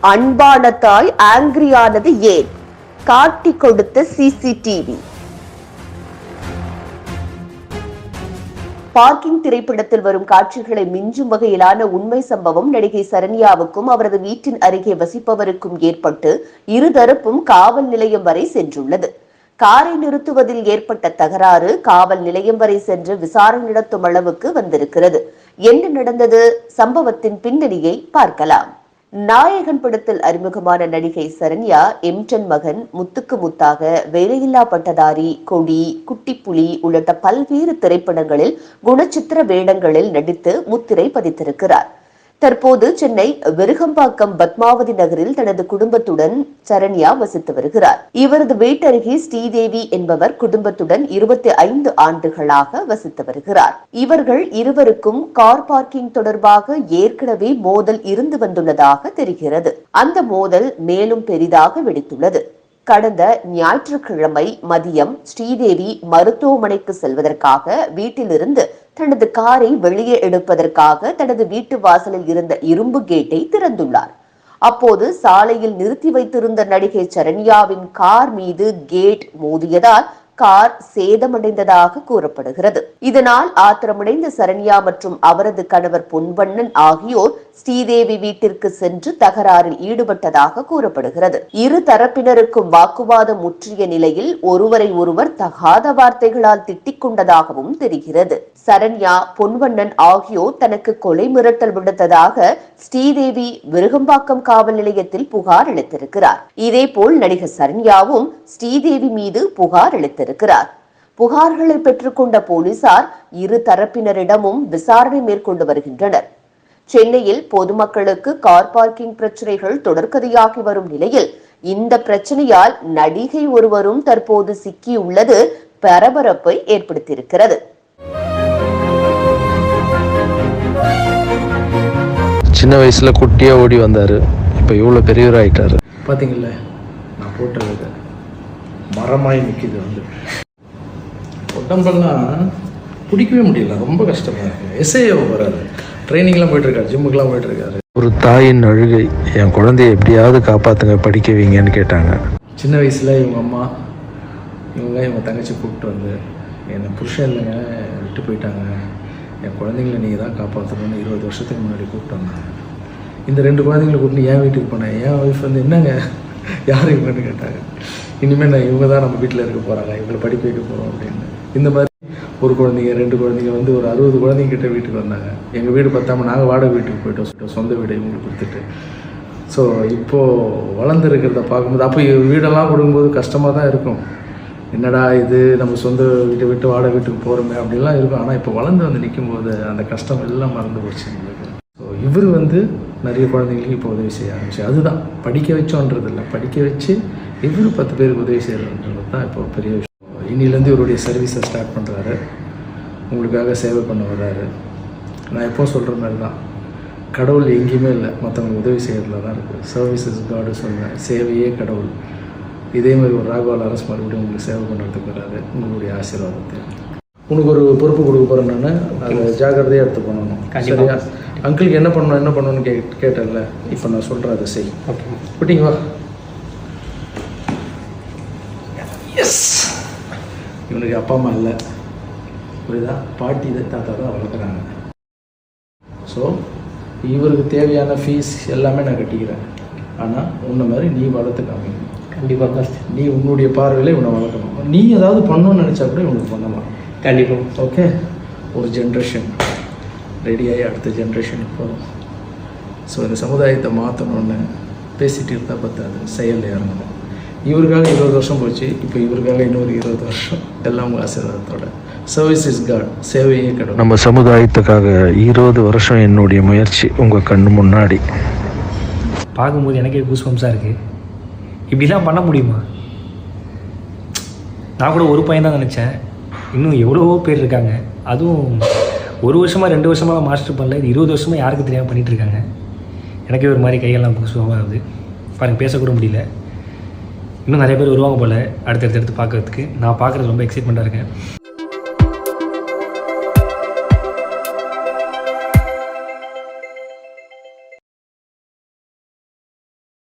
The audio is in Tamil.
அன்பான தாய் ஆங்கிரியானது ஏன்? காட்டி கொடுத்த சிசிடிவி. பார்க்கிங் திரைப்படத்தில் வரும் காட்சிகளை மிஞ்சும் வகையிலான உண்மை சம்பவம் நடிகை சரண்யாவுக்கும் அவரது வீட்டின் அருகே வசிப்பவருக்கும் ஏற்பட்டு இருதரப்பும் காவல் நிலையம் வரை சென்றுள்ளது. காரை நிறுத்துவதில் ஏற்பட்ட தகராறு காவல் நிலையம் வரை சென்று விசாரணை நடத்தும் அளவுக்கு வந்திருக்கிறது. என்ன நடந்தது? சம்பவத்தின் பின்னணியை பார்க்கலாம். நாயகன் படத்தில் அறிமுகமான நடிகை சரண்யா எம்டன் மகன், முத்துக்கு முத்தாக, வேலையில்லா பட்டதாரி, கொடி, குட்டிப்புலி உள்ளிட்ட பல்வேறு திரைப்படங்களில் குணச்சித்திர வேடங்களில் நடித்து முத்திரை பதித்திருக்கிறார். தற்போது சென்னை விருகம்பாக்கம் பத்மாவதி நகரில் தனது குடும்பத்துடன் சரண்யா வசித்து வருகிறார். இவரது வீட்டருகே ஸ்ரீதேவி என்பவர் குடும்பத்துடன் 25 ஆண்டுகளாக வசித்து வருகிறார். இவர்கள் இருவருக்கும் கார் பார்க்கிங் தொடர்பாக ஏற்கனவே மோதல் இருந்து வந்துள்ளதாக தெரிகிறது. அந்த மோதல் மேலும் பெரிதாக வெடித்துள்ளது. கடந்த ஞாயிற்றுக்கிழமை மதியம் ஸ்ரீதேவி மருத்துவமனைக்கு செல்வதற்காக வீட்டிலிருந்து தனது காரை வெளியே எடுப்பதற்காக தனது வீட்டு வாசலில் இருந்த இரும்பு கேட்டை திறந்துள்ளார். அப்போது சாலையில் நிறுத்தி வைத்திருந்த நடிகை சரண்யாவின் கார் மீது கேட் மோதியதால் கார் சேதமடைந்ததாக கூறப்படுகிறது. இதனால் ஆத்திரமடைந்த சரண்யா மற்றும் அவரது கணவர் பொன்வண்ணன் ஆகியோர் ஸ்ரீதேவி வீட்டிற்கு சென்று தகராறில் ஈடுபட்டதாக கூறப்படுகிறது. இரு தரப்பினருக்கும் வாக்குவாதம் முற்றிய நிலையில் ஒருவரை ஒருவர் தகாத வார்த்தைகளால் திட்டிக் கொண்டதாகவும் தெரிகிறது. சரண்யா, பொன்வண்ணன் ஆகியோர் தனக்கு கொலை மிரட்டல் விடுத்ததாக ஸ்ரீதேவி விருகம்பாக்கம் காவல் நிலையத்தில் புகார் அளித்திருக்கிறார். இதேபோல் நடிகர் சரண்யாவும் ஸ்ரீதேவி மீது புகார் அளித்திருக்கிறார். புகார்களை பெற்றுக்கொண்ட போலீசார் இரு தரப்பினரிடமும் விசாரணை மேற்கொண்டு வருகின்றனர். சென்னையில் பொதுமக்களுக்கு கார் பார்க்கிங் பிரச்சனைகள் தொடர்கதையாகி வரும் நிலையில் இந்த பிரச்சனையால் நடிகை ஒருவரும் தற்போது சிக்கியுள்ளது பரபரப்பை ஏற்படுத்தியிருக்கிறது. சின்ன வயசுல குட்டியா ஓடி வந்தாரு, இப்ப இவ்வளவு பெரியவர் ஆயிட்டாரு. பாத்தீங்கல்ல, நான் போட்டது மரமாய் நிற்கிது. வந்து உடம்பெல்லாம் பிடிக்கவே முடியல, ரொம்ப கஷ்டமா இருக்கு. எஸ்ஐ வராரு, ட்ரைனிங்லாம் போயிட்டு இருக்காரு, ஜிம்முக்கெல்லாம் போயிட்டு இருக்காரு. ஒரு தாயின் அழுகை, என் குழந்தைய எப்படியாவது காப்பாத்துங்க, படிக்க வைங்கன்னு கேட்டாங்க. சின்ன வயசுல இவங்க அம்மா இவங்க தங்கச்சி கூப்பிட்டு வந்து, என்னை புருஷன் இல்லைங்க, விட்டு போயிட்டாங்க, என் குழந்தைங்கள நீங்கள் தான் காப்பாற்றணும்னு 20 வருஷத்துக்கு முன்னாடி கூப்பிட்டு வந்தாங்க. இந்த 2 குழந்தைங்களை கூப்பிட்டு என் வீட்டுக்கு போனேன். என் ஒய்ஃப் வந்து, என்னங்க யார் இவங்கன்னு கேட்டாங்க. இனிமேல் நான் இவங்க தான் நம்ம வீட்டில் இருக்க போகிறாங்க, இவங்களை படிக்க வைக்க போகிறோம் அப்படின்னு. இந்த மாதிரி ஒரு குழந்தைங்க 2 குழந்தைங்க வந்து ஒரு 60 குழந்தைங்கிட்ட வீட்டுக்கு வந்தாங்க. எங்கள் வீடு பத்தாமல் நாங்கள் வாடகை வீட்டுக்கு போயிட்டோம், சொந்த வீடை இவங்களுக்கு கொடுத்துட்டு. ஸோ இப்போது வளர்ந்துருக்கிறத பார்க்கும்போது, அப்போ வீடெல்லாம் கொடுக்கும்போது கஷ்டமாக தான் இருக்கும். என்னடா இது, நம்ம சொந்த வீட்டை விட்டு வாடகை வீட்டுக்கு போகிறோமே அப்படிலாம் இருக்கும். ஆனால் இப்போ வளர்ந்து வந்து நிற்கும்போது அந்த கஷ்டம் எல்லாம் மறந்து போச்சு எங்களுக்கு. ஸோ இவர் வந்து நிறைய குழந்தைங்களுக்கு இப்போ உதவி செய்ய ஆரம்பிச்சு. அதுதான் படிக்க வச்சோன்றது இல்லை, படிக்க வச்சு இவர் 10 பேருக்கு உதவி செய்கிறன்றது தான் இப்போ பெரிய விஷயம். இன்னிலேருந்து இவருடைய சர்வீஸை ஸ்டார்ட் பண்ணுறாரு, உங்களுக்காக சேவை பண்ண வர்றாரு. நான் எப்போ சொல்கிற மாதிரி தான், கடவுள் எங்கேயுமே இல்லை, மற்றவங்களுக்கு உதவி செய்கிறதுல தான் இருக்குது. சர்வீஸ் இஸ் காடு சொல்லுவேன், சேவையே கடவுள். இதே மாதிரி ஒரு ராகவால் அரசு மறுபடியும் உங்களுக்கு சேவை பண்ணுறதுக்கு வராது. உங்களுடைய ஆசீர்வாதத்தை உனக்கு ஒரு பொறுப்பு கொடுக்க போகிறேன். நான் அதை ஜாக்கிரதையாக எடுத்து பண்ணணும். சரியா? அங்கிளுக்கு என்ன பண்ணணும்னு கேட்டேன்ல, இப்போ நான் சொல்கிறேன், அதை செய். விட்டீங்க வா. எஸ், இவனுக்கு அப்பா அம்மா இல்லை, புரியுதா? பாட்டி தாத்தா தான் வளர்க்குறாங்க. ஸோ இவருக்கு தேவையான ஃபீஸ் எல்லாமே நான் கட்டிக்கிறேன். ஆனால் உன்ன மாதிரி நீ வளர்த்து காமிக்கணும். கண்டிப்பாக நீ உன்னுடைய பார்வையில் இவனை வளர்க்கணும். நீ ஏதாவது பண்ணணும்னு நினச்சா கூட இவனுக்கு பண்ணலாம். கண்டிப்பாக. ஓகே, ஒரு ஜென்ரேஷன் ரெடியாகி அடுத்த ஜென்ரேஷனுக்கு போகும். ஸோ இந்த சமுதாயத்தை மாற்றணுன்னு பேசிகிட்டு இருந்தால் பத்தாது, செயலில் இறங்கணும். இவருக்காக 20 வருஷம் போச்சு, இப்போ இவருக்காக இன்னொரு 20 வருஷம், எல்லாம் உங்கள் ஆசீர்வாதத்தோட. சர்வீஸ் இஸ் காட், சேவையே கடவுள். நம்ம சமுதாயத்துக்காக 20 வருஷம் என்னுடைய முயற்சி உங்கள் கண்ணு முன்னாடி பார்க்கும்போது எனக்கே கூஸ்பம்ஸாக இருக்குது. இப்படிலாம் பண்ண முடியுமா? நான் கூட ஒரு பையன் தான் நினச்சேன், இன்னும் எவ்வளவோ பேர் இருக்காங்க. அதுவும் 1 வருஷமாக 2 வருஷமாக மாஸ்டர் பண்ணல, இது 20 வருஷமாக யாருக்கு தெரியாமல் பண்ணிகிட்ருக்காங்க. எனக்கே ஒரு மாதிரி கையெல்லாம் கூஸ்பமாக ஆகுது. பாருங்கள், பேசக்கூட முடியல. இன்னும் நிறைய பேர் வருவாங்க போல் அடுத்தடுத்து பார்க்குறதுக்கு. நான் பார்க்குறது ரொம்ப எக்ஸைட்மெண்ட்டாக இருக்கேன்.